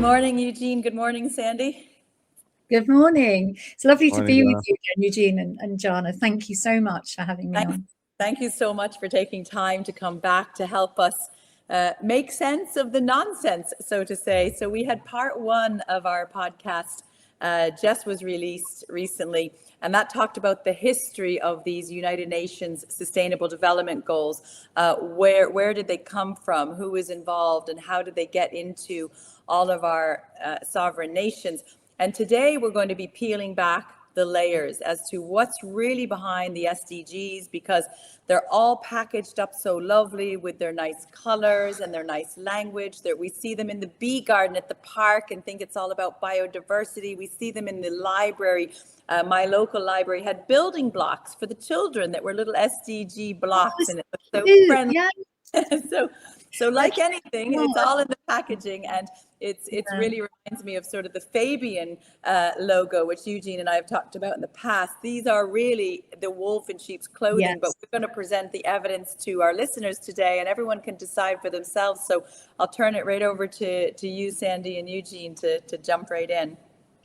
morning, Eugene. Good morning, Sandy. Good morning. It's lovely to be Jana. with you again, Eugene and Jana. Thank you so much for having me on. Thank you so much for taking time to come back to help us make sense of the nonsense, so to say. So we had part one of our podcast just was released recently, and that talked about the history of these United Nations Sustainable Development Goals. Where did they come from? Who was involved, and how did they get into all of our sovereign nations? And today we're going to be peeling back the layers as to what's really behind the SDGs, because they're all packaged up so lovely with their nice colors and their nice language. We see them in the bee garden at the park and think it's all about biodiversity. We see them in the library. My local library had building blocks for the children that were little SDG blocks, and it was so friendly. Yeah. So like anything, it's all in the packaging, and it really reminds me of sort of the Fabian logo, which Eugene and I have talked about in the past. These are really the wolf in sheep's clothing, but we're going to present the evidence to our listeners today, and everyone can decide for themselves. So I'll turn it right over to you, Sandy and Eugene, to jump right in.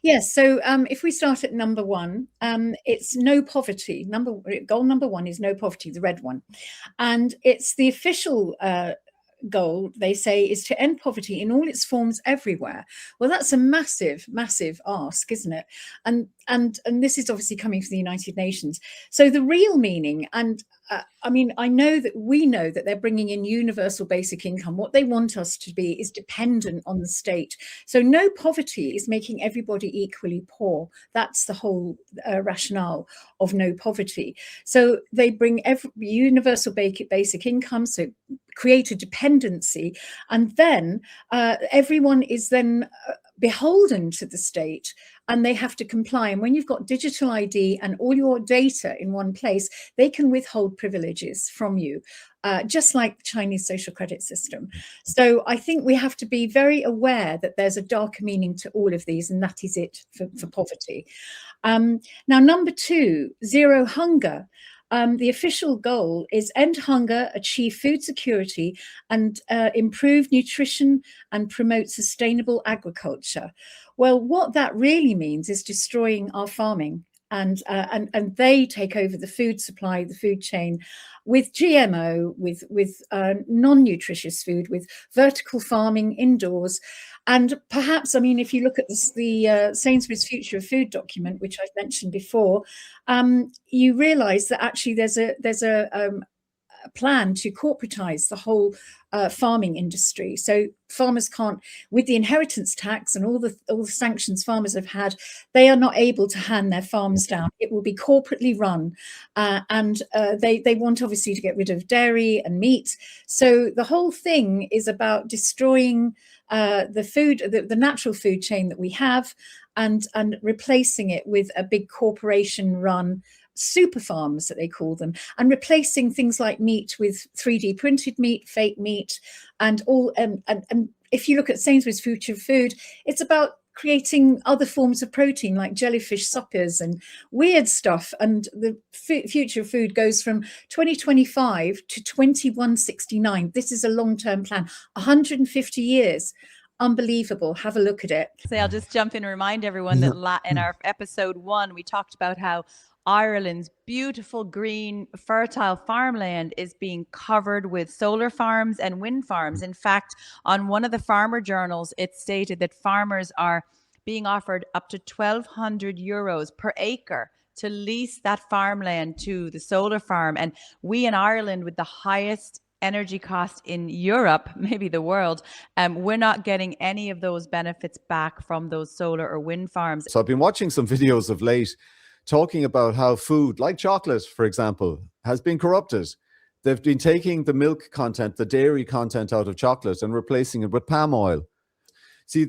Yes, so if we start at number one, it's no poverty. Goal number one is no poverty, the red one. And it's the official goal, they say, is to end poverty in all its forms everywhere. Well, that's a massive, massive ask, isn't it? And this is obviously coming from the United Nations. So the real meaning, and I mean, we know that they're bringing in universal basic income. What they want us to be is dependent on the state. So no poverty is making everybody equally poor. That's the whole rationale of no poverty. So they bring universal basic income, so create a dependency, and then everyone is then beholden to the state, and they have to comply. And when you've got digital ID and all your data in one place, they can withhold privileges from you, just like the Chinese social credit system. So I think we have to be very aware that there's a darker meaning to all of these, and that is it for poverty. Now, number two, zero hunger. The official goal is end hunger, achieve food security, and improve nutrition and promote sustainable agriculture. Well, what that really means is destroying our farming, and they take over the food supply, the food chain, with GMO, with non-nutritious food, with vertical farming indoors. And perhaps, I mean, if you look at the Sainsbury's Future of Food document, which I've mentioned before, you realise that actually there's a plan to corporatize the whole farming industry. So farmers can't, with the inheritance tax and all the sanctions farmers have had, they are not able to hand their farms down. It will be corporately run, and they want obviously to get rid of dairy and meat. So the whole thing is about destroying the natural food chain that we have, and replacing it with a big corporation run super farms, that they call them, and replacing things like meat with 3D printed meat, fake meat, and all. And if you look at Sainsbury's Future of Food, it's about creating other forms of protein like jellyfish suppers and weird stuff. And the future of food goes from 2025 to 2169. This is a long-term plan, 150 years. Unbelievable. Have a look at it. So I'll just jump in and remind everyone that in our episode one, we talked about how Ireland's beautiful, green, fertile farmland is being covered with solar farms and wind farms. In fact, on one of the farmer journals, it stated that farmers are being offered up to €1,200 per acre to lease that farmland to the solar farm. And we in Ireland, with the highest energy cost in Europe, maybe the world, we're not getting any of those benefits back from those solar or wind farms. So I've been watching some videos of late talking about how food, like chocolate, for example, has been corrupted. They've been taking the milk content, the dairy content out of chocolate and replacing it with palm oil. See,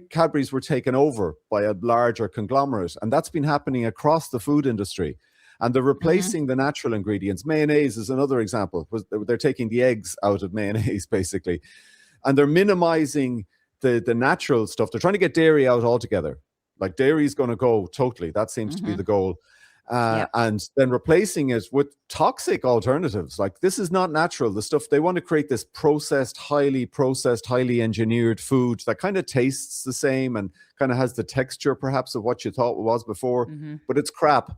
Cadbury's were taken over by a larger conglomerate, and that's been happening across the food industry. And they're replacing the natural ingredients. Mayonnaise is another example. They're taking the eggs out of mayonnaise, basically. And they're minimizing the natural stuff. They're trying to get dairy out altogether. Like, dairy is going to go totally. That seems to be the goal. and then replacing it with toxic alternatives. Like, this is not natural. The stuff they want to create, this highly processed, highly engineered food that kind of tastes the same and kind of has the texture perhaps of what you thought it was before, but it's crap.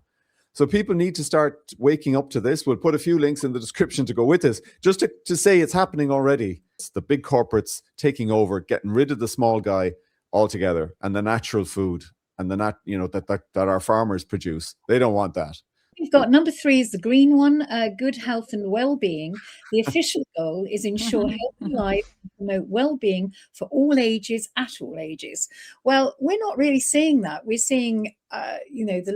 So people need to start waking up to this. We'll put a few links in the description to go with this, just to say it's happening already. It's the big corporates taking over, getting rid of the small guy altogether, and the natural food and that our farmers produce. They don't want that. We've got number 3 is the green one, good health and well-being. The official goal is ensure healthy life and promote well-being for all ages at all ages. Well, we're not really seeing that. We're seeing, the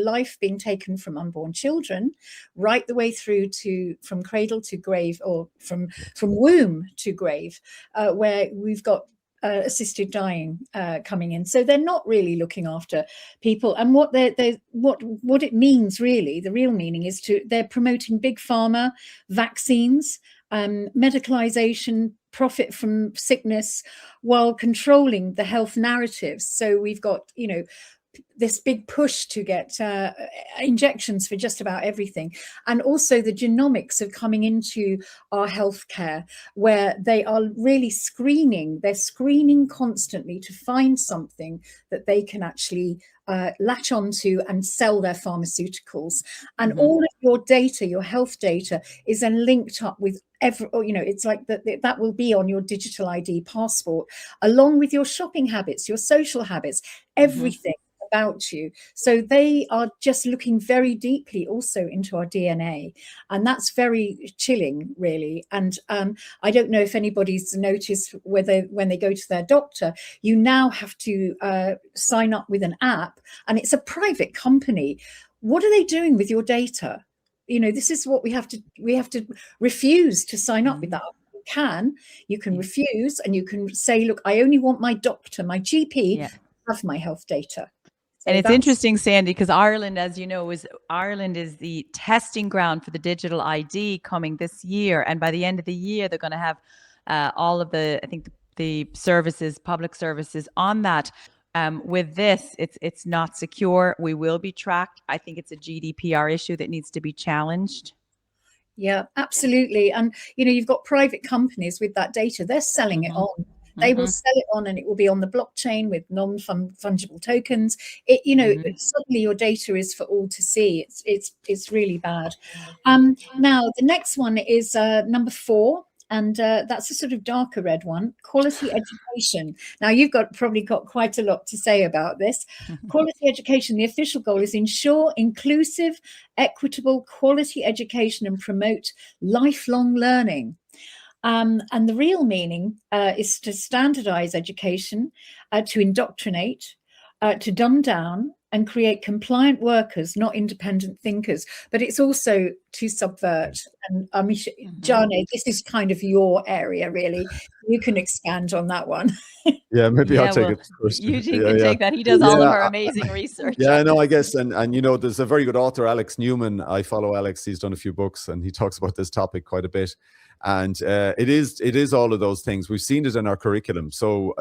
life being taken from unborn children right the way through to from cradle to grave, or from womb to grave, where we've got assisted dying coming in. So they're not really looking after people. And what it means really, the real meaning is they're promoting big pharma, vaccines, medicalization, profit from sickness, while controlling the health narratives. So we've got, this big push to get injections for just about everything. And also the genomics of coming into our healthcare, where they are really they're screening constantly to find something that they can actually latch onto and sell their pharmaceuticals. And all of your data, your health data, is then linked up with it's like that will be on your digital ID passport, along with your shopping habits, your social habits, everything about you. So they are just looking very deeply also into our DNA, and that's very chilling, really. And I don't know if anybody's noticed whether when they go to their doctor, you now have to sign up with an app, and it's a private company. What are they doing with your data? This is what we have to refuse to sign up with that. You can refuse, and you can say, look, I only want my doctor, my GP, to have my health data. So and it's interesting, Sandy, because Ireland, as you know, is the testing ground for the digital ID coming this year. And by the end of the year, they're going to have all of the services, public services on that. With this, it's not secure. We will be tracked. I think it's a GDPR issue that needs to be challenged. Yeah, absolutely. And, you've got private companies with that data. They're selling it on. They will sell it on, and it will be on the blockchain with non-fungible tokens. Suddenly your data is for all to see. It's really bad. Now, the next one is number 4. And that's a sort of darker red one, quality education. Now, you've probably got quite a lot to say about this. Quality education, the official goal is ensure inclusive, equitable, quality education and promote lifelong learning. And the real meaning is to standardize education, to indoctrinate, to dumb down, and create compliant workers, not independent thinkers. But it's also to subvert. And Jane, this is kind of your area, really. You can expand on that one. Yeah, maybe I'll take it first. Eugene can take that. He does all of our amazing research. Yeah, no, I guess. And there's a very good author, Alex Newman. I follow Alex. He's done a few books, and he talks about this topic quite a bit. And it is all of those things. We've seen it in our curriculum. So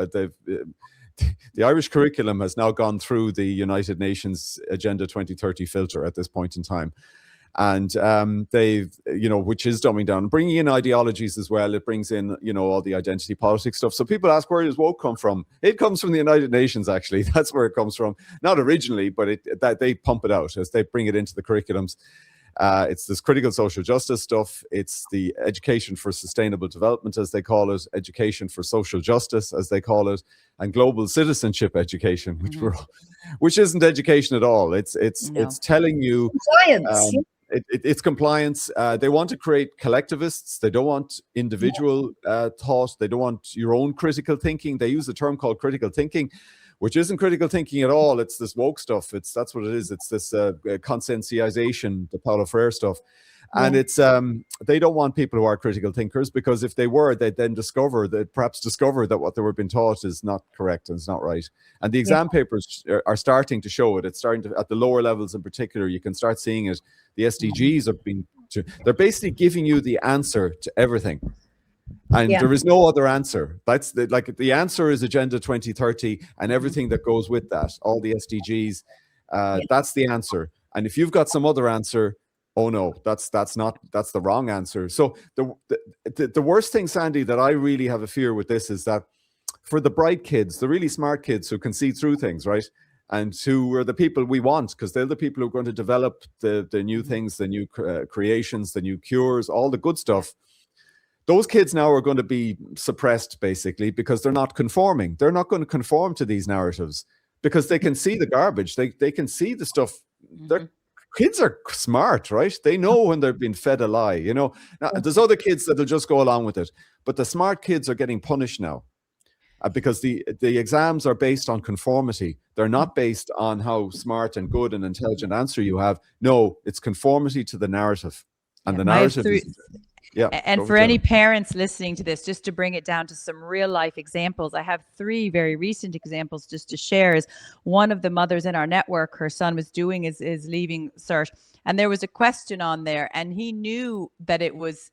the Irish curriculum has now gone through the United Nations Agenda 2030 filter at this point in time. And they've, which is dumbing down, bringing in ideologies as well. It brings in, all the identity politics stuff. So people ask, where does woke come from? It comes from the United Nations, actually. That's where it comes from. Not originally, but that they pump it out as they bring it into the curriculums. It's this critical social justice stuff. It's the education for sustainable development, as they call it, education for social justice, as they call it, and global citizenship education, which isn't education at all. It's telling you compliance. It's compliance. They want to create collectivists. They don't want individual thought. They don't want your own critical thinking. They use a term called critical thinking, which isn't critical thinking at all. It's this woke stuff. That's what it is. It's this conscientization, the Paulo Freire stuff. And it's they don't want people who are critical thinkers, because if they were, they'd then perhaps discover that what they were being taught is not correct and it's not right. And the exam papers are starting to show it. It's starting to, at the lower levels in particular, you can start seeing it. The SDGs they're basically giving you the answer to everything. And there is no other answer. That's the answer is Agenda 2030 and everything that goes with that, all the SDGs. That's the answer. And if you've got some other answer, oh no, that's the wrong answer. So the worst thing, Sandi, that I really have a fear with this is that for the bright kids, the really smart kids who can see through things, right? And who are the people we want, because they're the people who are going to develop the new things, the new creations, the new cures, all the good stuff. Those kids now are going to be suppressed, basically, because they're not conforming. They're not going to conform to these narratives because they can see the garbage. They can see the stuff. Their kids are smart, right? They know when they're being fed a lie, you know. Now, there's other kids that'll just go along with it. But the smart kids are getting punished now because the exams are based on conformity. They're not based on how smart and good and intelligent answer you have. No, it's conformity to the narrative. And the narrative is... Yeah. And for any parents listening to this, just to bring it down to some real life examples, I have 3 very recent examples just to share. Is one of the mothers in our network, her son was doing his Leaving Cert, and there was a question on there, and he knew that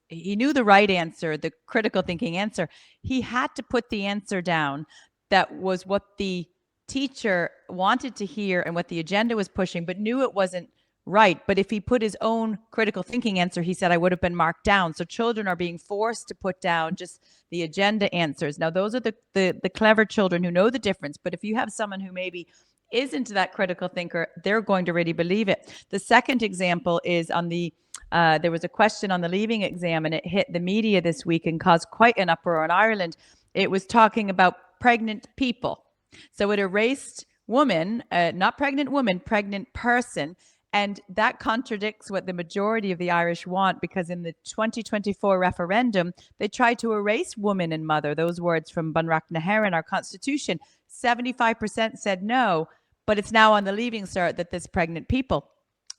he knew the right answer, the critical thinking answer. He had to put the answer down that was what the teacher wanted to hear and what the agenda was pushing, but knew it wasn't right. But if he put his own critical thinking answer, he said, I would have been marked down. So children are being forced to put down just the agenda answers. Now, those are the clever children who know the difference. But if you have someone who maybe isn't that critical thinker, they're going to really believe it. The second example is on there was a question on the Leaving exam, and it hit the media this week and caused quite an uproar in Ireland. It was talking about pregnant people. So it erased woman, not pregnant woman, pregnant person. And that contradicts what the majority of the Irish want, because in the 2024 referendum, they tried to erase woman and mother, those words from Bunreacht na hÉireann, our constitution. 75% said no, but it's now on the Leaving Cert that there's pregnant people.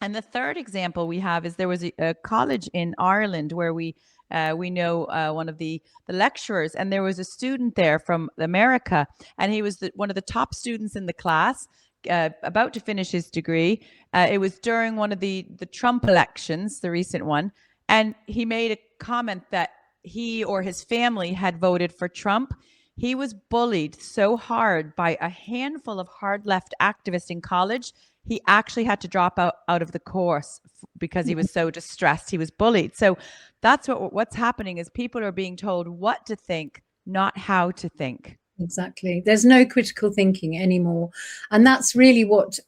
And the third example we have is there was a college in Ireland where we know one of the lecturers, and there was a student there from America, and he was one of the top students in the class. About to finish his degree. It was during one of the Trump elections, the recent one, and he made a comment that he or his family had voted for Trump. He was bullied so hard by a handful of hard left activists in college, he actually had to drop out of the course because he was so distressed. He was bullied. So that's what's happening is people are being told what to think, not how to think. Exactly. There's no critical thinking anymore. And that's really what,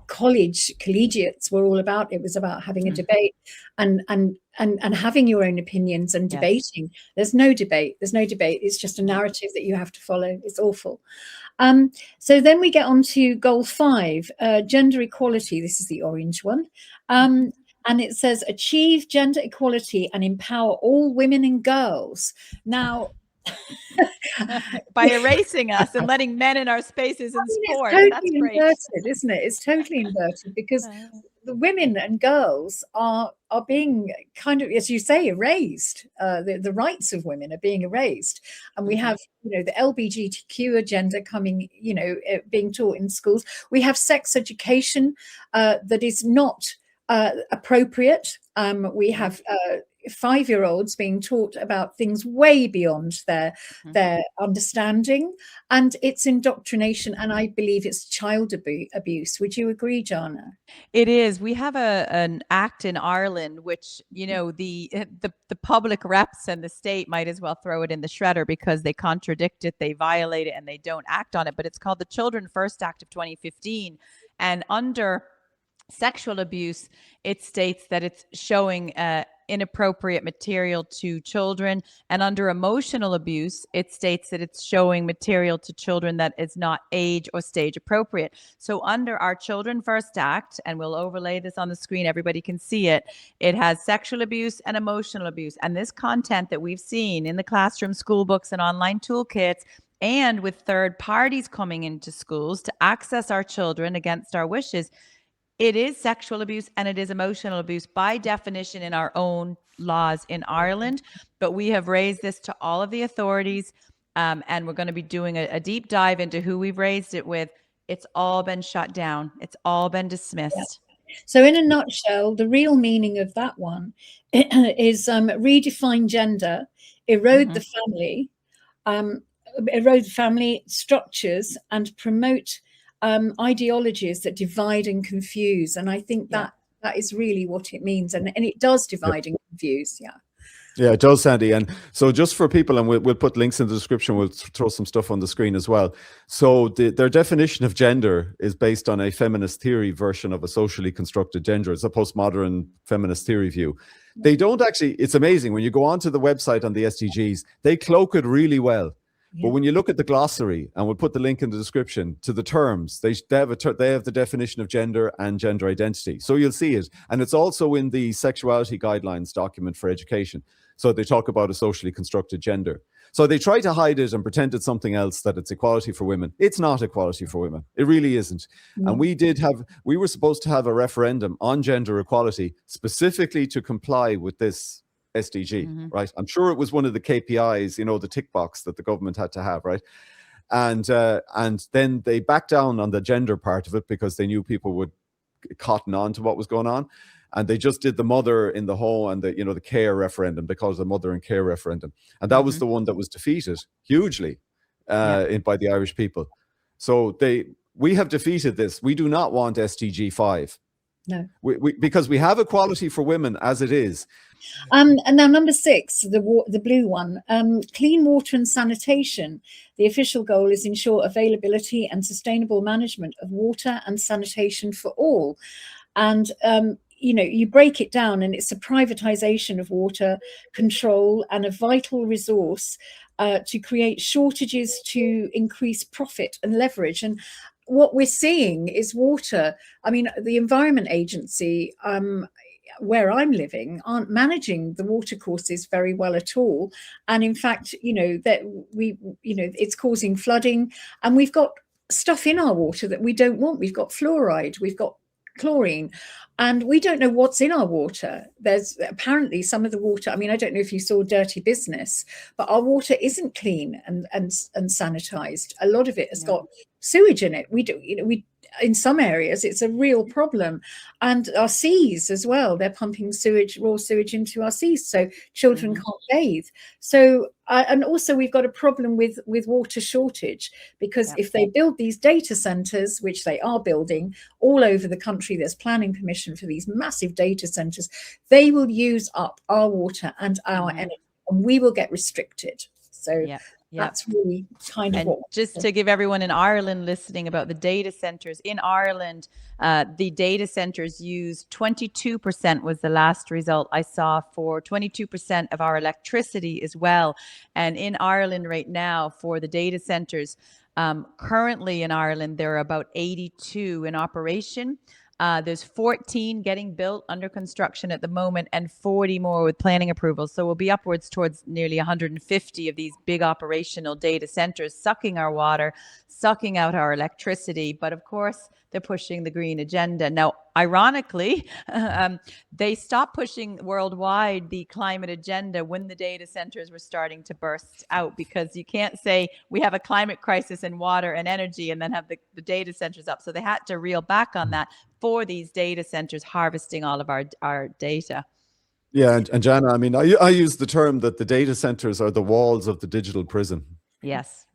collegiates were all about. It was about having a debate and having your own opinions and debating. Yes. There's no debate. It's just a narrative that you have to follow. It's awful. So then we get on to goal 5, gender equality. This is the orange one. And it says, achieve gender equality and empower all women and girls. Now, by erasing us and letting men in our spaces in sport. It's totally That's great. Inverted, isn't it? It's totally inverted because the women and girls are being kind of, as you say, erased. The rights of women are being erased, and we have the LGBTQ agenda coming, being taught in schools. We have sex education that is not appropriate. We have 5-year-olds being taught about things way beyond their understanding, and it's indoctrination, and I believe it's child abuse. Would you agree, Jana? It is. We have an act in Ireland which the public reps and the state might as well throw it in the shredder because they contradict it, they violate it, and they don't act on it. But it's called the Children First Act of 2015, and under sexual abuse, it states that it's showing inappropriate material to children, and under emotional abuse, it states that it's showing material to children that is not age or stage appropriate. So under our Children First Act, and we'll overlay this on the screen, everybody can see it, it has sexual abuse and emotional abuse. And this content that we've seen in the classroom, school books, and online toolkits, and with third parties coming into schools to access our children against our wishes, it is sexual abuse and it is emotional abuse by definition in our own laws in Ireland. But we have raised this to all of the authorities, and we're going to be doing a deep dive into who we've raised it with. It's all been shut down. It's all been dismissed. Yeah. So in a nutshell, the real meaning of that one is redefine gender, erode the family structures, and promote ideologies that divide and confuse. And I think that is really what it means. And it does divide and confuse. Yeah. Yeah, it does, Sandy. And so just for people, and we'll put links in the description, we'll throw some stuff on the screen as well. So their definition of gender is based on a feminist theory version of a socially constructed gender. It's a postmodern feminist theory view. They don't actually, it's amazing, when you go onto the website on the SDGs, they cloak it really well. But when you look at the glossary, and we'll put the link in the description to the terms, they have the definition of gender and gender identity. So you'll see it. And it's also in the sexuality guidelines document for education. So they talk about a socially constructed gender. So they try to hide it and pretend it's something else, that it's equality for women. It's not equality for women. It really isn't. And we were supposed to have a referendum on gender equality specifically to comply with this SDG, right? I'm sure it was one of the KPIs, you know, the tick box that the government had to have, right? And then they backed down on the gender part of it because they knew people would cotton on to what was going on. And they just did the mother in the home and the, you know, the care referendum. They called it the mother and care referendum. And that was the one that was defeated hugely by the Irish people. So we have defeated this. We do not want SDG 5. No. Because we have equality for women as it is. And now number 6, the blue one, clean water and sanitation. The official goal is ensure availability and sustainable management of water and sanitation for all. And you know, you break it down and it's a privatization of water control and a vital resource to create shortages to increase profit and leverage. And what we're seeing is water. I mean, the Environment Agency, where I'm living, aren't managing the water courses very well at all. And in fact, you know, that it's causing flooding, and we've got stuff in our water that we don't want. We've got fluoride, we've got chlorine, and we don't know what's in our water. There's apparently some of the water, I mean, I don't know if you saw Dirty Business, but our water isn't clean and sanitized. A lot of it has got sewage in it. In some areas, it's a real problem. And our seas as well, they're pumping raw sewage into our seas, so children can't bathe. So, and also we've got a problem with water shortage, because if they build these data centers, which they are building all over the country, there's planning permission for these massive data centers, they will use up our water and our energy, and we will get restricted. So that's really kind of what. Just to give everyone in Ireland listening about the data centers, in Ireland, the data centers use 22% was the last result I saw, for 22% of our electricity as well. And in Ireland right now, for the data centers, currently in Ireland, there are about 82 in operation. There's 14 getting built under construction at the moment, and 40 more with planning approvals. So we'll be upwards towards nearly 150 of these big operational data centers, sucking our water, sucking out our electricity. But of course, they're pushing the green agenda. Now, ironically, they stopped pushing worldwide the climate agenda when the data centers were starting to burst out, because you can't say we have a climate crisis in water and energy and then have the data centers up. So they had to reel back on that for these data centers harvesting all of our data. Yeah, and Jana, I mean, I use the term that the data centers are the walls of the digital prison. Yes.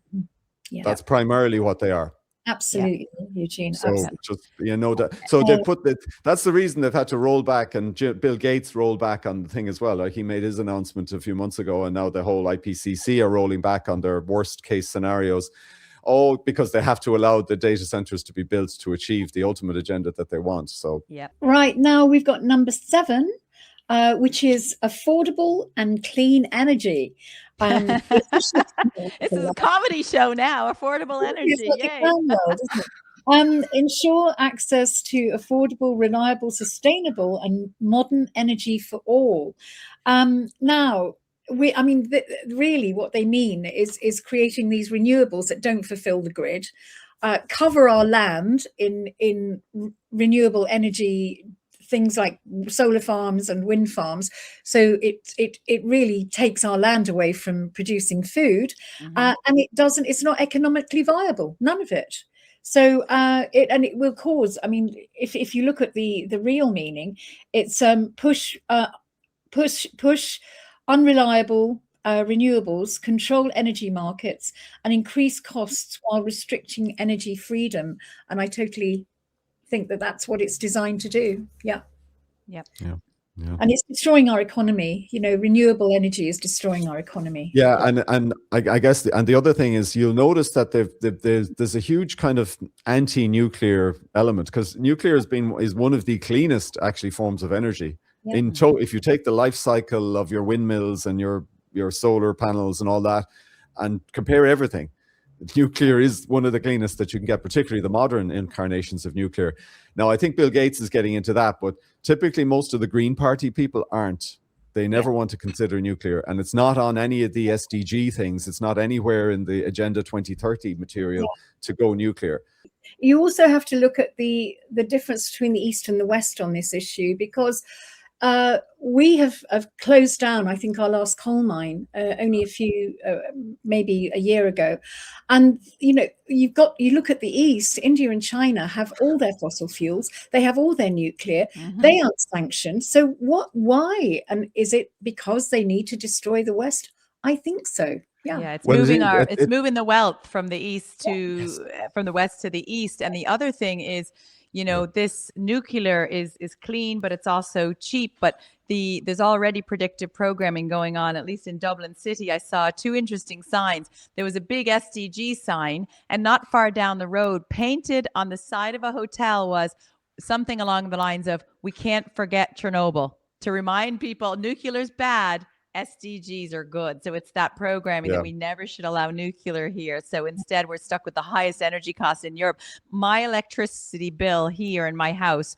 Yeah. That's primarily what they are. Absolutely, Eugene. So absolutely. just, you know, they put that. That's the reason they've had to roll back, and Bill Gates rolled back on the thing as well. Like, he made his announcement a few months ago, and now the whole IPCC are rolling back on their worst case scenarios. All because they have to allow the data centers to be built to achieve the ultimate agenda that they want. So right now we've got number 7, which is affordable and clean energy. It's a comedy show now. Affordable energy. Yay. Ensure access to affordable, reliable, sustainable, and modern energy for all. Now, really what they mean is creating these renewables that don't fulfill the grid, cover our land in renewable energy, things like solar farms and wind farms. So it really takes our land away from producing food, and it's not economically viable, none of it. So it will cause, I mean, if you look at the real meaning, it's push unreliable, renewables, control energy markets, and increase costs while restricting energy freedom. And I totally think that that's what it's designed to do. Yeah. Yep. Yeah. Yeah. And it's destroying our economy. You know, renewable energy is destroying our economy. Yeah, and I guess the other thing is you'll notice that there's a huge kind of anti-nuclear element, because nuclear is one of the cleanest actually forms of energy. Yeah. If you take the life cycle of your windmills and your solar panels and all that, and compare everything, nuclear is one of the cleanest that you can get, particularly the modern incarnations of nuclear. Now, I think Bill Gates is getting into that, but typically most of the Green Party people aren't. They never want to consider nuclear, and it's not on any of the SDG things. It's not anywhere in the Agenda 2030 material to go nuclear. You also have to look at the difference between the East and the West on this issue, because we have closed down, I think, our last coal mine only maybe a year ago. And, you know, you look at the East, India and China have all their fossil fuels. They have all their nuclear. They aren't sanctioned. So why? And is it because they need to destroy the West? I think so. Yeah, it's moving the wealth from the East from the West to the East. And the other thing is, you know, this nuclear is clean, but it's also cheap. But there's already predictive programming going on, at least in Dublin City. I saw two interesting signs. There was a big SDG sign, and not far down the road, painted on the side of a hotel, was something along the lines of, "We can't forget Chernobyl," to remind people nuclear's bad, SDGs are good. So it's that programming that we never should allow nuclear here. So instead, we're stuck with the highest energy costs in Europe. My electricity bill here in my house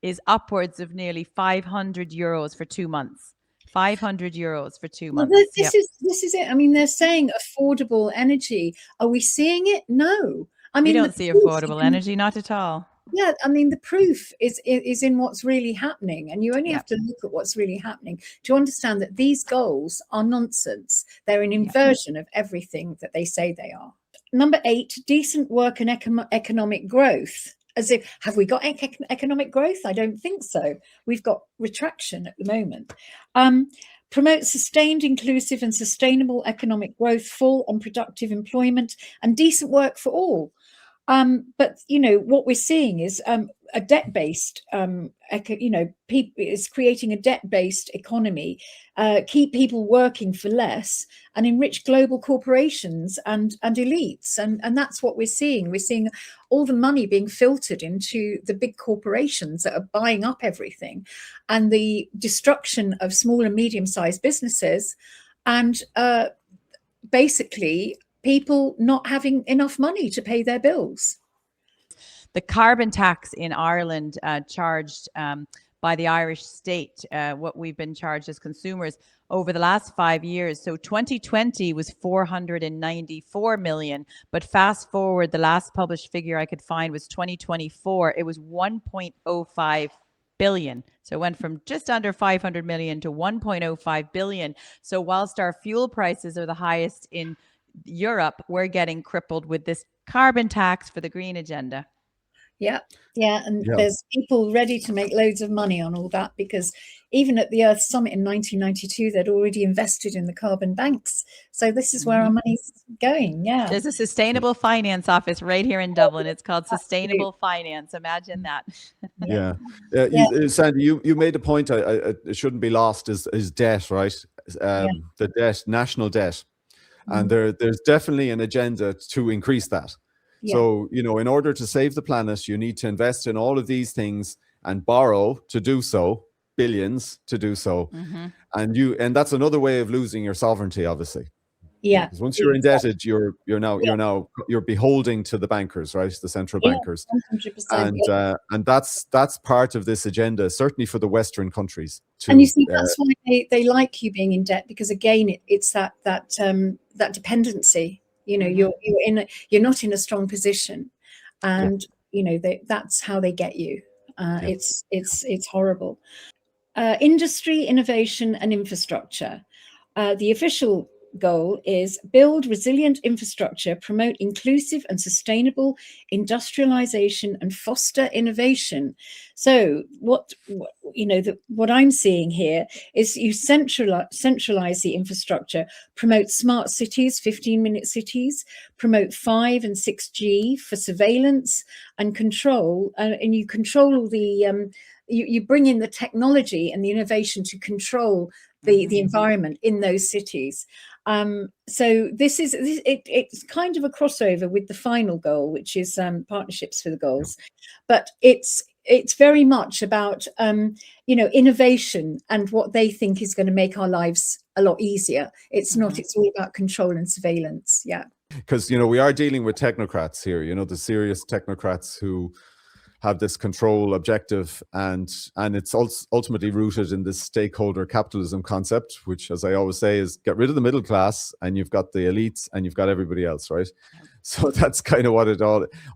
is upwards of nearly 500 euros for 2 months. 500 euros for 2 months. Well, this is it. I mean, they're saying affordable energy. Are we seeing it? No. I mean, we don't see affordable energy, not at all. Yeah, I mean, the proof is in what's really happening, and you only have to look at what's really happening to understand that these goals are nonsense. They're an inversion of everything that they say they are. Number 8, decent work and economic growth. As if, have we got economic growth? I don't think so. We've got retraction at the moment. Promote sustained, inclusive and sustainable economic growth, full and productive employment, and decent work for all. But, you know, what we're seeing is a debt-based, is creating a debt-based economy, keep people working for less, and enrich global corporations and elites. And that's what we're seeing. We're seeing all the money being filtered into the big corporations that are buying up everything, and the destruction of small and medium-sized businesses, and basically people not having enough money to pay their bills. The carbon tax in Ireland charged by the Irish state, what we've been charged as consumers over the last 5 years. So 2020 was 494 million, but fast forward, the last published figure I could find was 2024. It was 1.05 billion. So it went from just under 500 million to 1.05 billion. So whilst our fuel prices are the highest in Europe, we're getting crippled with this carbon tax for the green agenda. And there's people ready to make loads of money on all that, because even at the Earth Summit in 1992, they'd already invested in the carbon banks. So this is where our money's going. There's a sustainable finance office right here in Dublin. It's called Sustainable Finance. Imagine that. Sandi, you made a point it shouldn't be lost, is debt, right? The debt, national debt. And there's definitely an agenda to increase that. So, you know, in order to save the planet, you need to invest in all of these things and borrow to do so, billions to do so. And that's another way of losing your sovereignty, obviously. Because once you're indebted, you're beholding to the bankers, right? The central bankers. 100%, and that's part of this agenda, certainly for the Western countries. And you see, that's why they like you being in debt, because again, it's that dependency. You know, you're not in a strong position, and you know that's how they get you. It's horrible. Industry, innovation, and infrastructure. The official goal is build resilient infrastructure, promote inclusive and sustainable industrialization, and foster innovation. So what I'm seeing here is you centralize the infrastructure, promote smart cities, 15-minute cities, promote 5 and 6G for surveillance and control, and you control all the you bring in the technology and the innovation to control the environment in those cities. So it's kind of a crossover with the final goal, which is partnerships for the goals, but it's very much about innovation and what they think is going to make our lives a lot easier. It's not. It's all about control and surveillance. Yeah, because we are dealing with technocrats here. The serious technocrats who have this control objective, and it's ultimately rooted in this stakeholder capitalism concept, which, as I always say, is get rid of the middle class and you've got the elites and you've got everybody else, right? So that's kind of what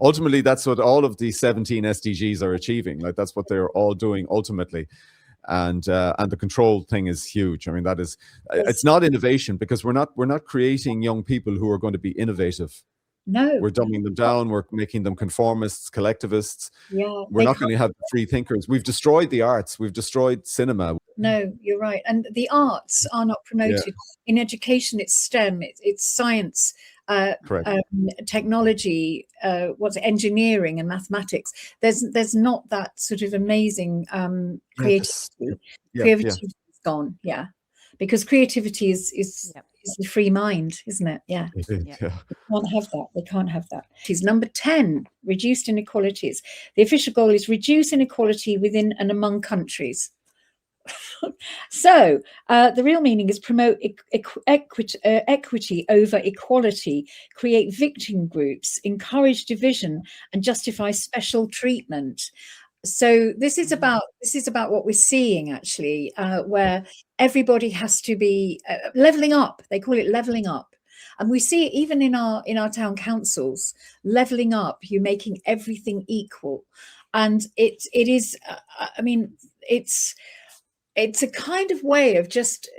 ultimately that's what all of the 17 SDGs are achieving. Like, that's what they're all doing ultimately. And the control thing is huge. I mean, that is, it's not innovation, because we're not creating young people who are going to be innovative. No, we're dumbing them down. We're making them conformists, collectivists. Yeah, we're not going to have free thinkers. We've destroyed the arts. We've destroyed cinema. No, you're right. And the arts are not promoted in education. It's STEM. It's science, technology, engineering and mathematics. There's not that sort of amazing creativity. Creativity is gone. Yeah, because creativity is the free mind, isn't it? Yeah. They can't have that. They can't have that. Number 10, reduced inequalities. The official goal is reduce inequality within and among countries. So the real meaning is promote equity over equality, create victim groups, encourage division, and justify special treatment. So this is about what we're seeing, actually, where everybody has to be leveling up. They call it leveling up, and we see it even in our town councils. Leveling up, you're making everything equal, and it is. I mean, it's a kind of way of just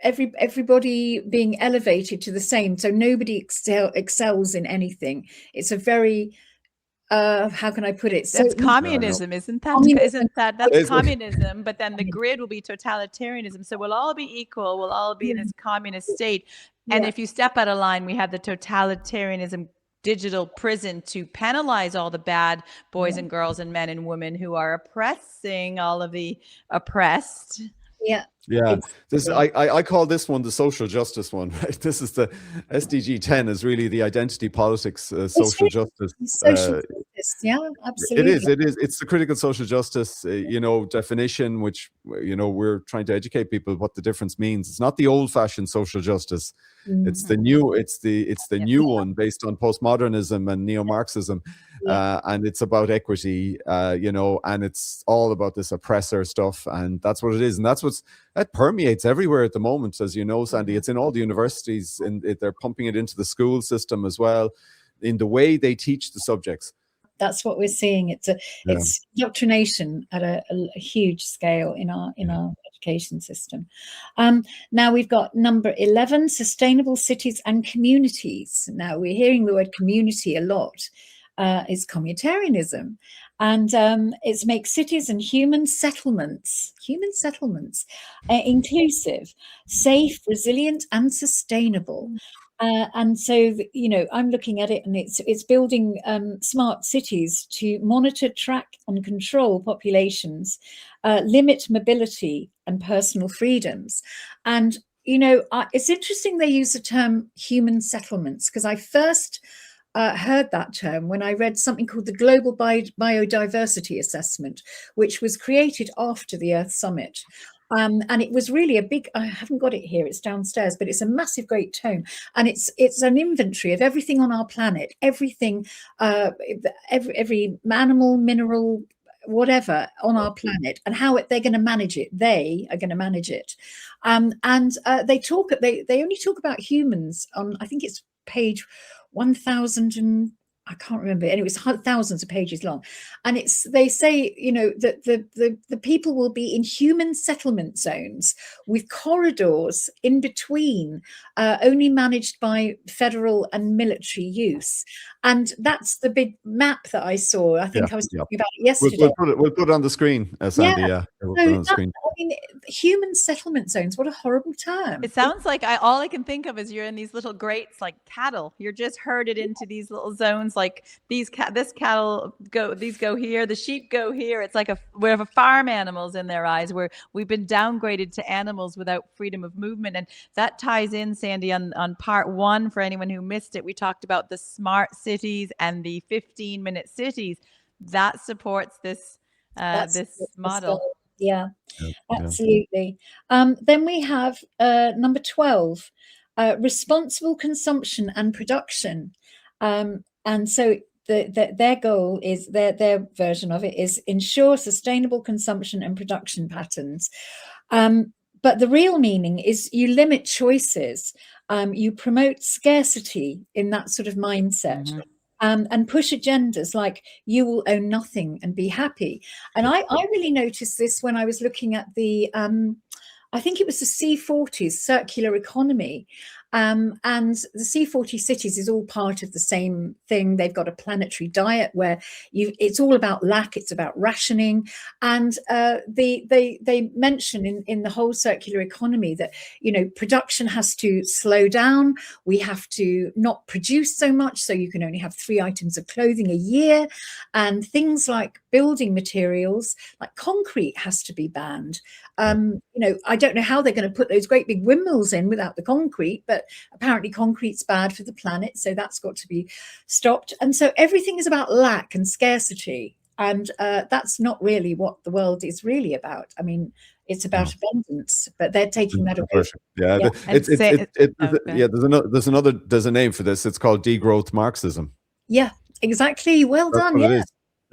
everybody being elevated to the same, so nobody excels in anything. It's a very how can I put it? That's communism, isn't that? That's communism, but then the grid will be totalitarianism. So we'll all be equal. We'll all be in this communist state. And if you step out of line, we have the totalitarianism digital prison to penalize all the bad boys and girls and men and women who are oppressing all of the oppressed. This I call this one the social justice one, right? This is the SDG 10 is really the identity politics social justice. Social justice, yeah, absolutely. It is. It's the critical social justice, definition, which we're trying to educate people what the difference means. It's not the old-fashioned social justice. It's the new. It's the new one based on postmodernism and neo-Marxism, and it's about equity, and it's all about this oppressor stuff, and that's what it is, and that permeates everywhere at the moment, as you know, Sandi. It's in all the universities, and they're pumping it into the school system as well, in the way they teach the subjects. That's what we're seeing. It's indoctrination at a huge scale in our education system. Now we've got number 11, sustainable cities and communities. Now we're hearing the word community a lot. Is communitarianism, and it's make cities and human settlements inclusive, safe, resilient, and sustainable. And so, I'm looking at it, and it's building smart cities to monitor, track, and control populations, limit mobility and personal freedoms. And it's interesting they use the term human settlements, because I first heard that term when I read something called the Global Biodiversity Assessment, which was created after the Earth Summit. And it was really a big, I haven't got it here, it's downstairs, but it's a massive, great tome. And it's an inventory of everything on our planet, everything, every animal, mineral, whatever on our planet, and how they're going to manage it. They are going to manage it. And they only talk about humans on, I think it's page 1000 and I can't remember, and it was thousands of pages long. And they say, you know, that the people will be in human settlement zones with corridors in between, only managed by federal and military use. And that's the big map that I saw. I think I was talking about it yesterday. We'll put it on the screen, Sandy. Yeah, we'll put it on the screen. I mean, human settlement zones, what a horrible term. It sounds like all I can think of is you're in these little grates like cattle. You're just herded into these little zones, like these cattle go here, the sheep go here. It's like we have farm animals in their eyes, where we've been downgraded to animals without freedom of movement. And that ties in, Sandy, on part one. For anyone who missed it, we talked about the smart cities and the 15-minute cities. That supports this model. Yeah, absolutely. Then we have number 12, responsible consumption and production. And so their goal is, their version of it is ensure sustainable consumption and production patterns. But the real meaning is you limit choices, you promote scarcity in that sort of mindset. Mm-hmm. And push agendas like you will own nothing and be happy. And I really noticed this when I was looking at the, I think it was the C40s, circular economy. And the C40 cities is all part of the same thing. They've got a planetary diet where it's all about lack, it's about rationing. And they mention in the whole circular economy that, you know, production has to slow down. We have to not produce so much, so you can only have 3 items of clothing a year. And things like building materials, like concrete, has to be banned. You know, I don't know how they're going to put those great big windmills in without the concrete, but apparently concrete's bad for the planet, so that's got to be stopped. And so everything is about lack and scarcity, and that's not really what the world is really about. I mean, it's about abundance, but they're taking that away. There's a name for this. It's called degrowth Marxism. Yeah, exactly. Well done. Yeah.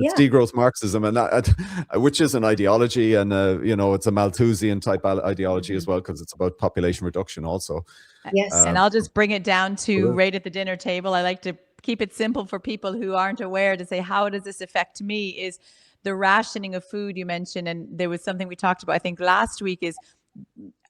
It's degrowth Marxism, and that, which is an ideology, and you know, it's a Malthusian type ideology as well, because it's about population reduction also. Yes, and I'll just bring it down to right at the dinner table. I like to keep it simple for people who aren't aware, to say, how does this affect me? Is the rationing of food you mentioned, and there was something we talked about, I think last week, is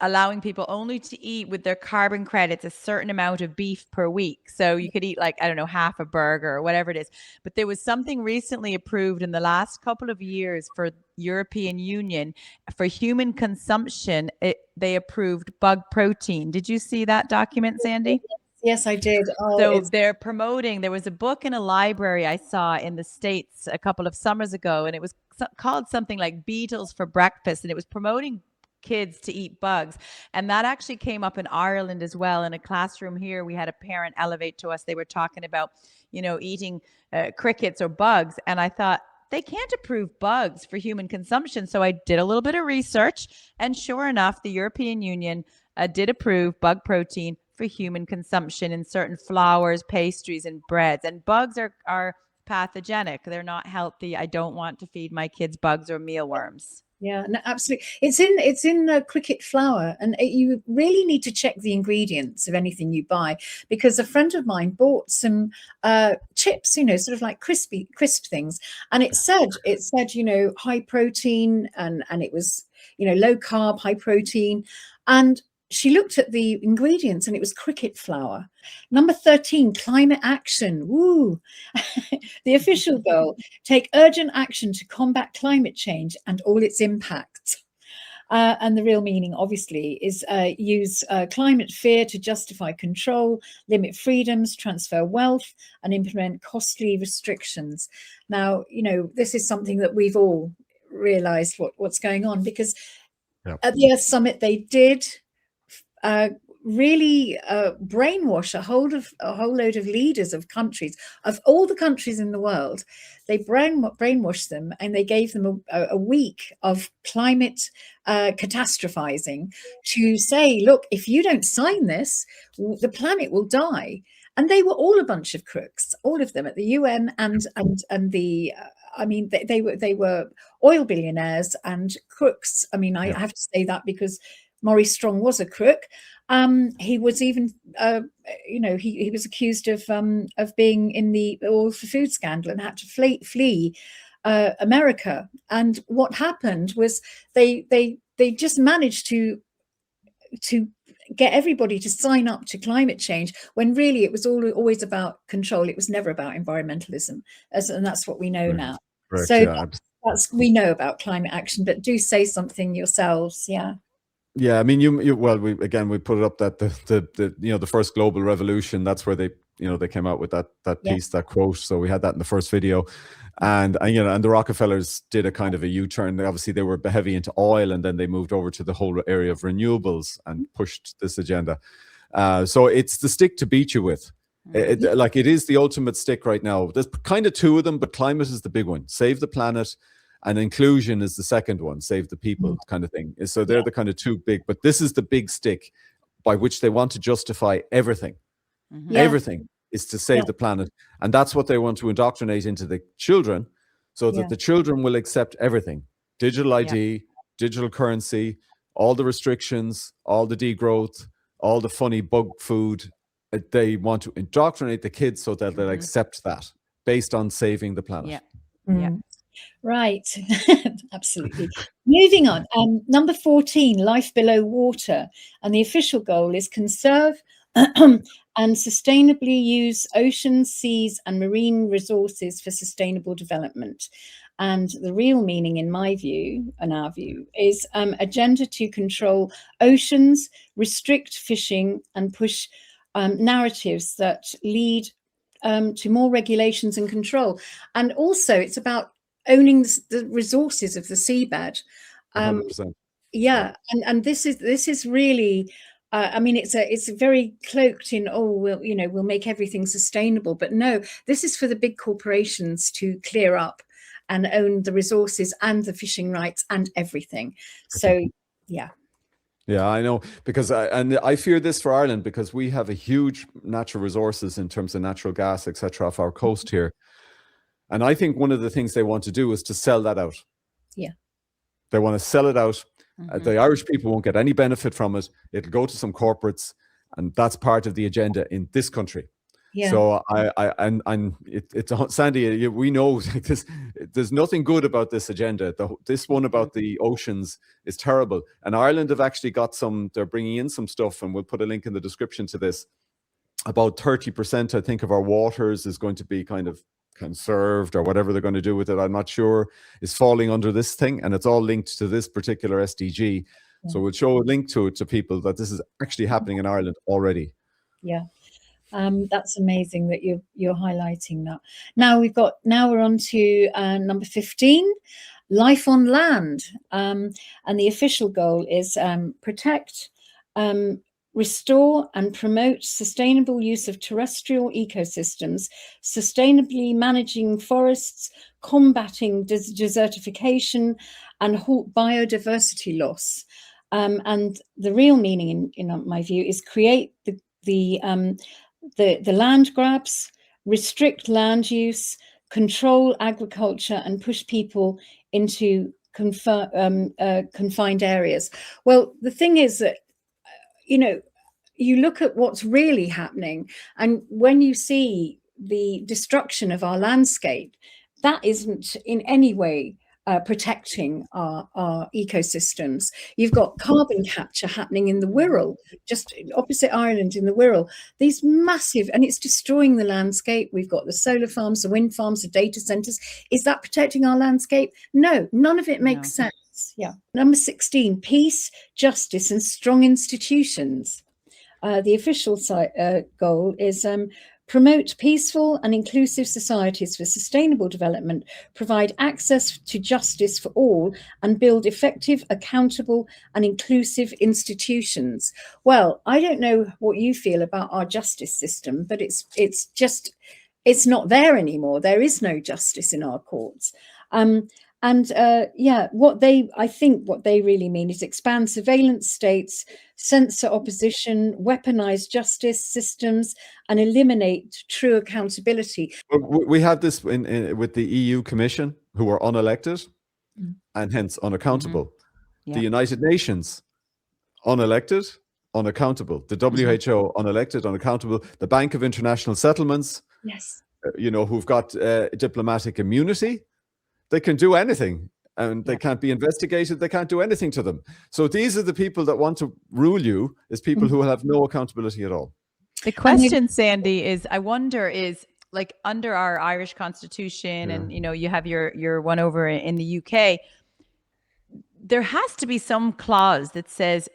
allowing people only to eat with their carbon credits a certain amount of beef per week. So you could eat, like, I don't know, half a burger or whatever it is. But there was something recently approved in the last couple of years for European Union for human consumption. They approved bug protein. Did you see that document, Sandy? Yes, I did. So they're promoting, there was a book in a library I saw in the States a couple of summers ago, and it was called something like Beetles for Breakfast, and it was promoting kids to eat bugs. And that actually came up in Ireland as well. In a classroom here, we had a parent elevate to us. They were talking about, you know, eating crickets or bugs. And I thought, they can't approve bugs for human consumption. So I did a little bit of research, and sure enough, the European Union did approve bug protein for human consumption in certain flours, pastries, and breads. And bugs are pathogenic. They're not healthy. I don't want to feed my kids bugs or mealworms. Yeah, no, absolutely. It's in cricket flour, and you really need to check the ingredients of anything you buy, because a friend of mine bought some chips, you know, sort of like crisp things, and it said, you know, high protein, and it was, you know, low carb, high protein, and she looked at the ingredients and it was cricket flour. Number 13, climate action. Woo! The official goal, take urgent action to combat climate change and all its impacts. And the real meaning, obviously, is use climate fear to justify control, limit freedoms, transfer wealth, and implement costly restrictions. Now, you know, this is something that we've all realized what's going on, because at the Earth Summit, they did really brainwash a whole load of leaders of countries, of all the countries in the world. They brainwashed them, and they gave them a week of climate catastrophizing to say, look, if you don't sign this, the planet will die. And they were all a bunch of crooks, all of them, at the UN and the I mean, they were oil billionaires and crooks. I mean, I have to say that because Maurice Strong was a crook, He was even, he was accused of being in the oil for food scandal and had to flee America. And what happened was they just managed to get everybody to sign up to climate change, when really it was always about control. It was never about environmentalism, and that's what we know now. Correct, So yeah. that's we know about climate action, but do say something yourselves. Yeah. Yeah, I mean, we put it up that the first global revolution, that's where they came out with that piece, that quote. So we had that in the first video, and the Rockefellers did a kind of a U-turn. Obviously, they were heavy into oil, and then they moved over to the whole area of renewables and pushed this agenda. So it's the stick to beat you with. It is the ultimate stick right now. There's kind of two of them, but climate is the big one. Save the planet. And inclusion is the second one, save the people kind of thing. So they're the kind of two big, but this is the big stick by which they want to justify everything. Everything is to save the planet. And that's what they want to indoctrinate into the children, so that the children will accept everything. Digital ID, digital currency, all the restrictions, all the degrowth, all the funny bug food. They want to indoctrinate the kids so that they'll accept that based on saving the planet. Right. Absolutely. Moving on. Number 14, life below water. And the official goal is conserve and sustainably use oceans, seas, and marine resources for sustainable development. And the real meaning, in my view, and our view, is agenda to control oceans, restrict fishing, and push narratives that lead to more regulations and control. And also, it's about owning the resources of the seabed. 100%. And this is really, I mean, it's very cloaked in, we'll make everything sustainable, but no, this is for the big corporations to clear up and own the resources and the fishing rights and everything. So yeah, I know, because I fear this for Ireland, because we have a huge natural resources in terms of natural gas, etc., off our coast here. And I think one of the things they want to do is to sell that out. Yeah. They want to sell it out. The Irish people won't get any benefit from it. It'll go to some corporates, and that's part of the agenda in this country. Yeah. So it's Sandy, we know this, there's nothing good about this agenda. This one about the oceans is terrible. And Ireland have actually got they're bringing in some stuff, and we'll put a link in the description to this. About 30%, I think, of our waters is going to be kind of conserved, or whatever they're going to do with it, I'm not sure, is falling under this thing, and it's all linked to this particular SDG. So we'll show a link to it to people, that this is actually happening in Ireland already. Yeah. That's amazing that you're highlighting that. Now we're on to number 15, life on land, and the official goal is protect, restore and promote sustainable use of terrestrial ecosystems, sustainably managing forests, combating desertification, and halt biodiversity loss. And the real meaning, in my view, is create the land grabs, restrict land use, control agriculture, and push people into confined areas. Well, the thing is that, you look at what's really happening, and when you see the destruction of our landscape, that isn't in any way protecting our ecosystems. You've got carbon capture happening in the Wirral, just opposite Ireland in the Wirral. These massive, and it's destroying the landscape. We've got the solar farms, the wind farms, the data centers. Is that protecting our landscape? No, none of it makes sense. Yeah. Number 16, peace, justice, and strong institutions. The official goal is promote peaceful and inclusive societies for sustainable development, provide access to justice for all, and build effective, accountable, and inclusive institutions. Well, I don't know what you feel about our justice system, but it's not there anymore. There is no justice in our courts. I think what they really mean is expand surveillance states, censor opposition, weaponize justice systems, and eliminate true accountability. We have this with the EU Commission, who are unelected and hence unaccountable. The United Nations, unelected unaccountable. The WHO, unelected, unaccountable. The Bank of International Settlements, Yes. Who've got diplomatic immunity. They can do anything, and they can't be investigated. They can't do anything to them. So these are the people that want to rule you, is people who have no accountability at all. The question, Sandy, is I wonder is like under our Irish Constitution, and you have your one over in the UK, there has to be some clause that says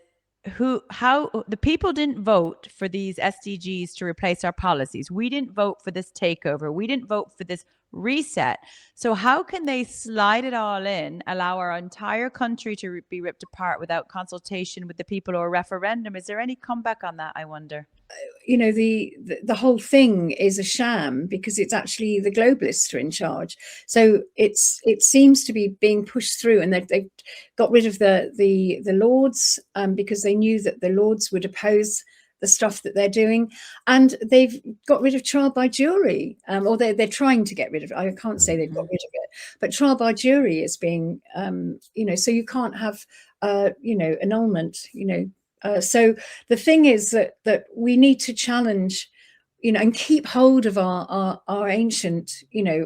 how the people didn't vote for these SDGs to replace our policies. We didn't vote for this takeover. We didn't vote for this reset. So how can they slide it all in, allow our entire country to be ripped apart without consultation with the people or referendum? Is there any comeback on that, I wonder? The whole thing is a sham, because it's actually the globalists are in charge. So it seems to be being pushed through, and they've got rid of the Lords because they knew that the Lords would oppose the stuff that they're doing, and they've got rid of trial by jury, or they're trying to get rid of it. I can't say they've got rid of it, but trial by jury is being, so you can't have, annulment, so the thing is that we need to challenge, and keep hold of our ancient,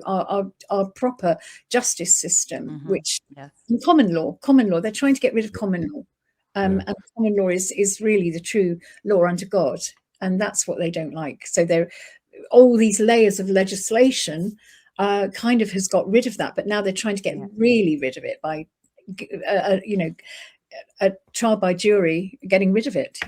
our proper justice system, which common law, they're trying to get rid of common law. And common law is really the true law under God. And that's what they don't like. So all these layers of legislation kind of has got rid of that. But now they're trying to get really rid of it by, a trial by jury, getting rid of it.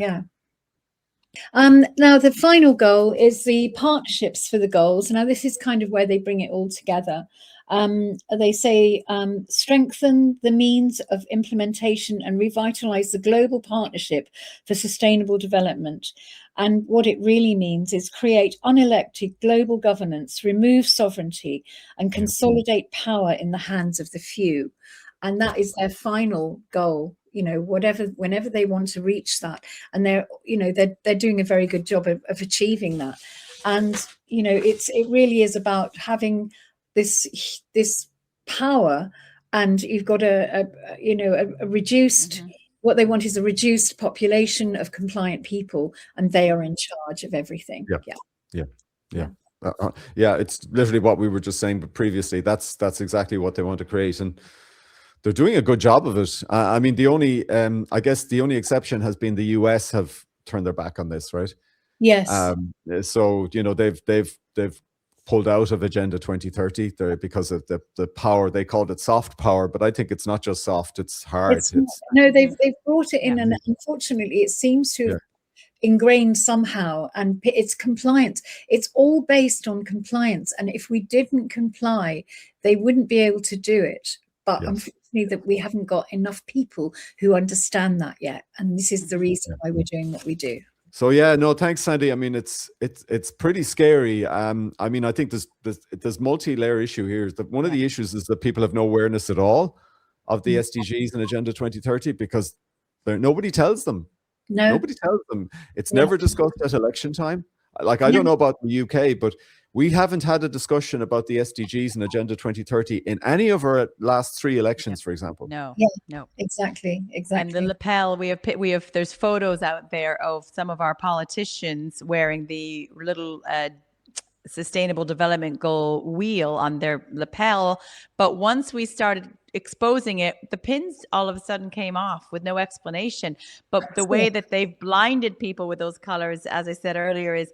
Now the final goal is the partnerships for the goals. Now this is kind of where they bring it all together. They say strengthen the means of implementation and revitalize the global partnership for sustainable development. And what it really means is create unelected global governance, remove sovereignty, and consolidate power in the hands of the few. And that is their final goal. Whenever they want to reach that, and they're doing a very good job of achieving that. And it really is about having this power, and you've got a reduced. What they want is a reduced population of compliant people, and they are in charge of everything. It's literally what we were just saying previously. That's exactly what they want to create, and they're doing a good job of it. I mean, I guess the only exception has been the US have turned their back on this, right? Yes. So they've pulled out of Agenda 2030 because of the power. They called it soft power, but I think it's not just soft; it's hard. They've brought it in, and unfortunately, it seems to have ingrained somehow, and it's compliance. It's all based on compliance, and if we didn't comply, they wouldn't be able to do it. But unfortunately, that we haven't got enough people who understand that yet, and this is the reason why we're doing what we do. So thanks, Sandy. I mean, it's pretty scary. I mean, I think there's multi-layer issue here. That one of the issues is that people have no awareness at all of the SDGs and Agenda 2030 because nobody tells them. Nobody tells them. It's never discussed at election time. Like, I don't know about the UK, but we haven't had a discussion about the SDGs and Agenda 2030 in any of our last 3 elections, for example. No. Exactly. And the lapel, we have there's photos out there of some of our politicians wearing the little Sustainable Development Goal wheel on their lapel. But once we started exposing it, the pins all of a sudden came off with no explanation. But the way that they've blinded people with those colors, as I said earlier, is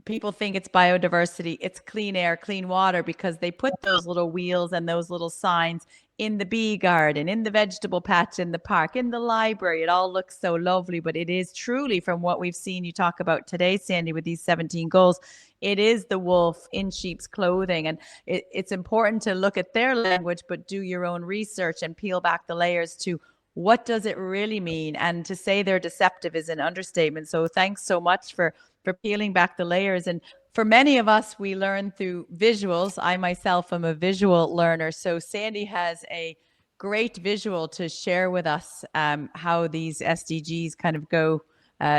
people think it's biodiversity, it's clean air, clean water, because they put those little wheels and those little signs in the bee garden, in the vegetable patch, in the park, in the library. It all looks so lovely, but it is truly, from what we've seen you talk about today, Sandy, with these 17 goals, it is the wolf in sheep's clothing. And it's important to look at their language, but do your own research and peel back the layers to what does it really mean? And to say they're deceptive is an understatement. So thanks so much for peeling back the layers. And for many of us, we learn through visuals. I myself am a visual learner. So Sandy has a great visual to share with us how these SDGs kind of go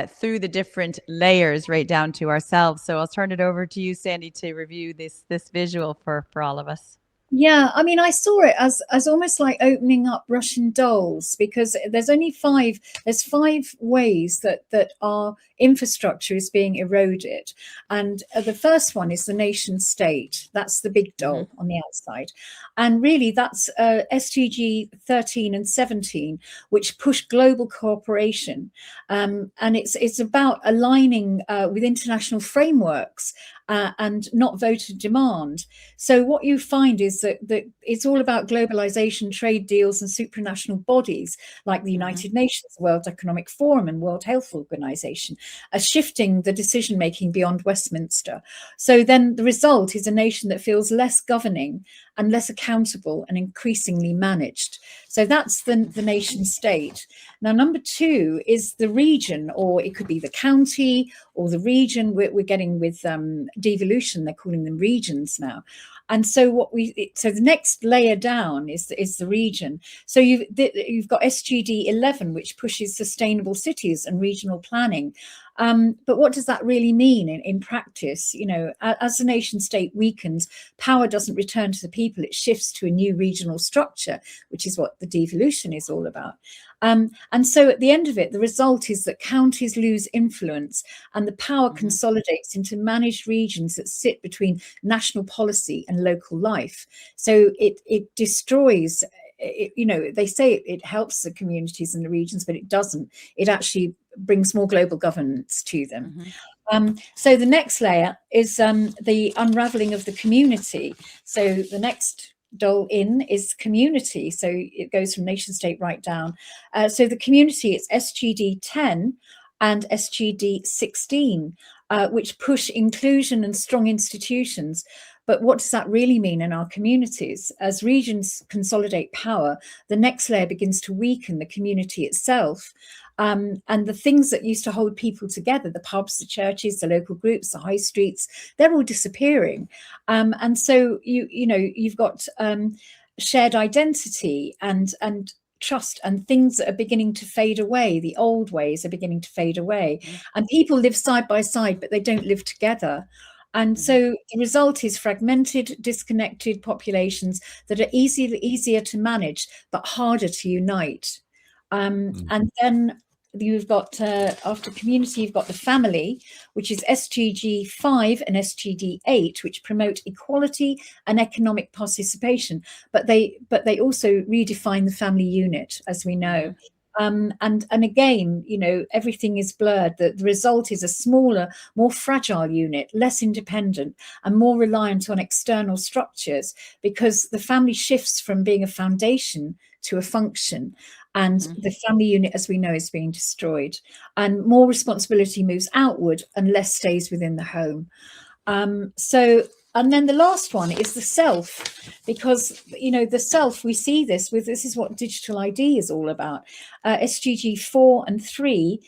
through the different layers right down to ourselves. So I'll turn it over to you, Sandy, to review this visual for all of us. Yeah, I mean, I saw it as almost like opening up Russian dolls, because there's five ways that our infrastructure is being eroded. And the first one is the nation state. That's the big doll on the outside. And really that's SDG 13 and 17, which push global cooperation. And it's about aligning with international frameworks and not voted demand. So what you find is that it's all about globalization, trade deals, and supranational bodies like the United Nations, the World Economic Forum, and World Health Organization are shifting the decision making beyond Westminster. So then the result is a nation that feels less governing and less accountable and increasingly managed. So that's the nation state. Now, number two is the region, or it could be the county or the region. We're getting with devolution, they're calling them regions now. And so so the next layer down is the region. So you've got SDG 11, which pushes sustainable cities and regional planning. But what does that really mean in practice? You know, as the nation state weakens, power doesn't return to the people, it shifts to a new regional structure, which is what the devolution is all about. And so at the end of it, the result is that counties lose influence and the power consolidates into managed regions that sit between national policy and local life. So it destroys, you know, they say it helps the communities and the regions, but it doesn't. It actually brings more global governance to them. So the next layer is the unraveling of the community. So the next doll in is community. So it goes from nation state right down. So the community, it's SGD 10 and SGD 16, which push inclusion and strong institutions. But what does that really mean in our communities? As regions consolidate power, the next layer begins to weaken the community itself. And the things that used to hold people together, the pubs, the churches, the local groups, the high streets, they're all disappearing. And so you've got shared identity and trust and things that are beginning to fade away. The old ways are beginning to fade away. And people live side by side, but they don't live together. And so the result is fragmented, disconnected populations that are easier to manage, but harder to unite. And then you've got, after community, you've got the family, which is SDG 5 and SDG 8, which promote equality and economic participation. But they also redefine the family unit, as we know. And again, you know, everything is blurred. The result is a smaller, more fragile unit, less independent and more reliant on external structures, because the family shifts from being a foundation to a function. And the family unit, as we know, is being destroyed. And more responsibility moves outward and less stays within the home. And then the last one is the self, because, you know, the self, we see this is what digital ID is all about. SDG 4 and 3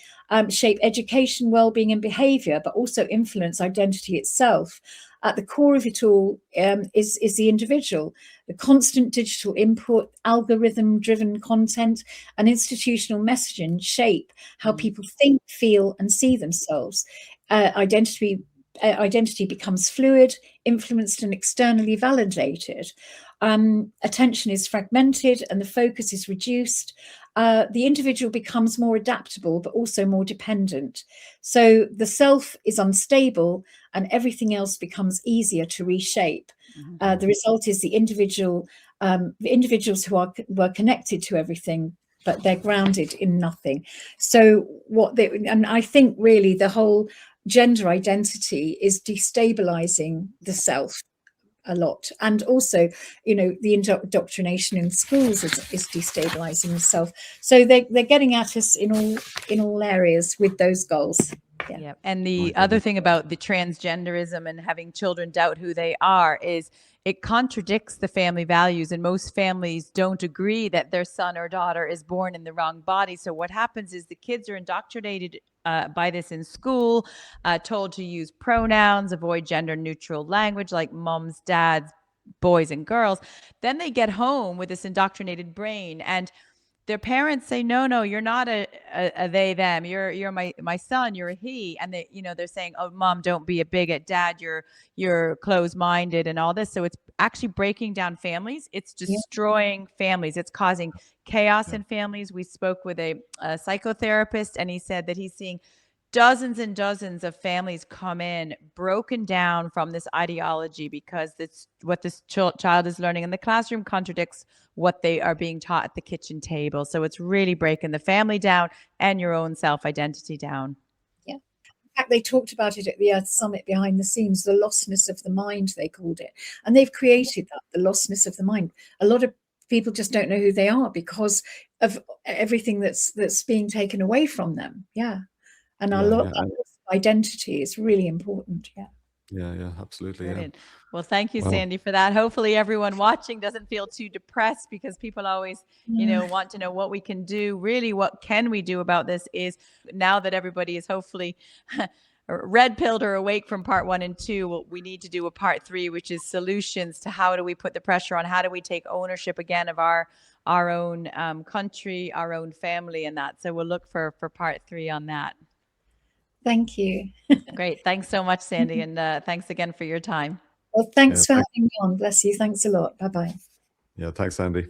shape education, well-being and behaviour, but also influence identity itself. At the core of it all is the individual. The constant digital input, algorithm-driven content, and institutional messaging shape how people think, feel, and see themselves. Identity becomes fluid, influenced, and externally validated. Attention is fragmented and the focus is reduced. The individual becomes more adaptable, but also more dependent. So the self is unstable and everything else becomes easier to reshape. The result is the individuals who were connected to everything, but they're grounded in nothing. So and I think really the whole gender identity is destabilizing the self a lot, and also, you know, the indoctrination in schools is destabilizing the self. So they're getting at us in all areas with those goals. Yeah. And the other thing about the transgenderism and having children doubt who they are is it contradicts the family values, and most families don't agree that their son or daughter is born in the wrong body. So what happens is the kids are indoctrinated by this in school, told to use pronouns, avoid gender neutral language like mums, dads, boys and girls. Then they get home with this indoctrinated brain, and their parents say, no, you're not a they, them, you're my son, you're a he. And they, they're saying, oh, mom, don't be a bigot, dad, you're closed-minded and all this. So it's actually breaking down families. It's destroying families. It's causing chaos in families. We spoke with a psychotherapist, and he said that he's seeing dozens and dozens of families come in broken down from this ideology, because it's what this child is learning in the classroom contradicts what they are being taught at the kitchen table. So it's really breaking the family down and your own self-identity down. Yeah. In fact, they talked about it at the Earth Summit behind the scenes, the lostness of the mind, they called it. And they've created that, the lostness of the mind. A lot of people just don't know who they are because of everything that's being taken away from them. Yeah. And a lot of identity is really important. Yeah, absolutely. Brilliant. Well, thank you, Sandi, for that. Hopefully everyone watching doesn't feel too depressed, because people always, want to know what we can do. Really, what can we do about this is, now that everybody is hopefully red-pilled or awake from part 1 and 2, we need to do a part 3, which is solutions to how do we put the pressure on, how do we take ownership again of our own country, our own family, and that. So we'll look for part 3 on that. Thank you. Great. Thanks so much, Sandi. And thanks again for your time. Well, thanks for having me on. Bless you. Thanks a lot. Bye-bye. Yeah, thanks, Sandi.